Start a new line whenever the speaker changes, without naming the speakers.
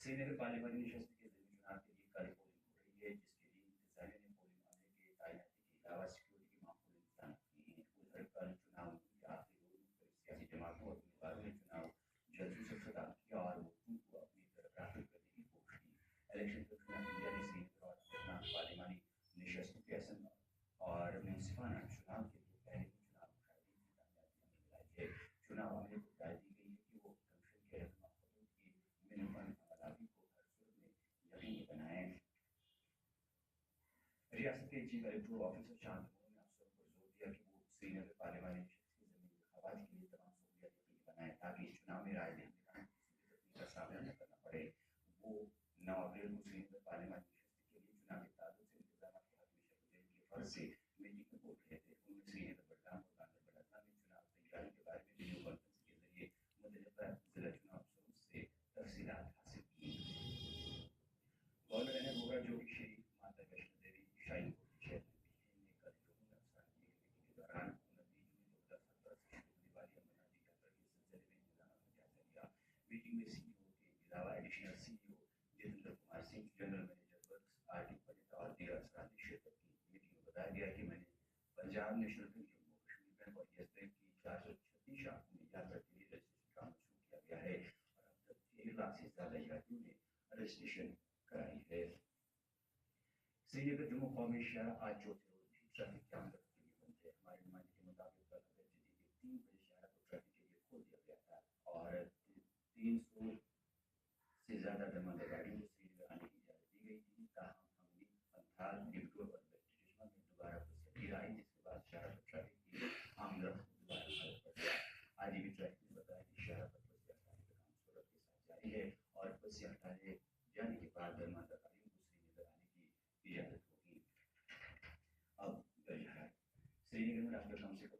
श्री नगर parliamentary नशस्त के ज़मीनी चुनाव के लिए कल पोलिंग हो रही है, जिसके लिए इंतजामिया ने पोलिंग अमले के तैनाती के अलावा सिक्योरिटी के माकूल इंतजाम किए हैं। उधर कल चुनाव के आखिरी रोज मुख्तलिफ सियासी जमातों और उम्मीदवारों ने चुनाव जल्दी से खत्म किया और वोटों को अपनी तरफ राग़िब करने की कोशिश की। इलेक्शन कमीशन ऑफ इंडिया ने श्रीनगर और अनंतनाग पार्लियामानी नशस्तों के असम और मुंसिफाना चुनाव के लिए पहले ही चुनाव मुशाहिदीन की तामीयाती अमल में लाई है। चुनाव अमले को हिदायत दी गई है कि वो कमीशन के रहनुमा खतूत की मिनमन अमलावरी को हर सूरत में यकीनी बनाएं। रियासत के चीफ इलेक्टोरल ऑफिसर शांतनु ने अफसरों पर जोर दिया कि वो श्रीनगर पार्लियामानी नशस्त की जमीनी इंतखाबात के लिए तमाम सहूलियात यकीनी बनाएं ताकि इस चुनाव में राय दहिंदगान को किसी भी तकलीफ का सामना न करना पड़े। वो 9 अप्रैल को श्रीनगर पार्लियामानी नशस्त के लिए चुनावी ताल्लुक से इंतजाम के हक में शपथ लेने के फर्ज से मीटिंग में बोल रहे थे। उन्होंने श्रीनगर बडगाम और गांधरबल में चुनाव तैयारी के बारे में वीडियो कॉन्फ्रेंस के जरिए मुतल्लिका जिला चुनाव अफसरों से तफसीलात हासिल की। गवर्नर ने बोला जो कि श्री माता वैष्णो देवी शाही कोर्ट के चेयरमैन ने कल जम्मू में अफसरान की मीटिंग के दौरान 29 जून 2017 से शुरू होने वाली अमरनाथ जी यात्रा के सिलसिले में इंतजाम का जायजा लिया। मीटिंग में सीईओ के अलावा additional CEO Jitendra Kumar Singh, general manager works R D Pandit और दीगर अफसरान ने शिरकत की। मीटिंग में बताया गया कि मैंने Punjab national bank, Jammu Kashmir bank और येस बैंक की 436 शाखाओं में यात्रा के लिए रजिस्ट्रेशन काम शुरू किया गया है और अब तक 1 लाख से ज्यादा यात्रियों ने रजिस्ट्रेशन कराई है। श्रीनगर जम्मू कौमी शहर आज चौथे रोज भी ट्रैफिक जाम के लिए बंद है। हमारे नुमाइंदे के मुताबिक कल अगरचे के 3 बजे शहर को ट्रैफिक के लिए खोल दिया गया था और 300 से ज्यादा दमंग गाड़ियों को श्रीनगर आने की इजाजत दी गई थी। ताहम हमनी, पंथाल, डिबडोर और चश्मा में दोबारा बसें फिर आई, जिसके बाद शहर पर ट्रैफिक की आमद दोबारा फर्क पड़ गया। आज भी ट्रैफिक ने बताया कि शहर पर बसें हटाने का काम सूरत के साथ जारी है और बसें हटाने जाने के बाद दरमांदा गाड़ियों को श्रीनगर आने की इजाजत होगी। अब श्रीनगर में रात का कम से कम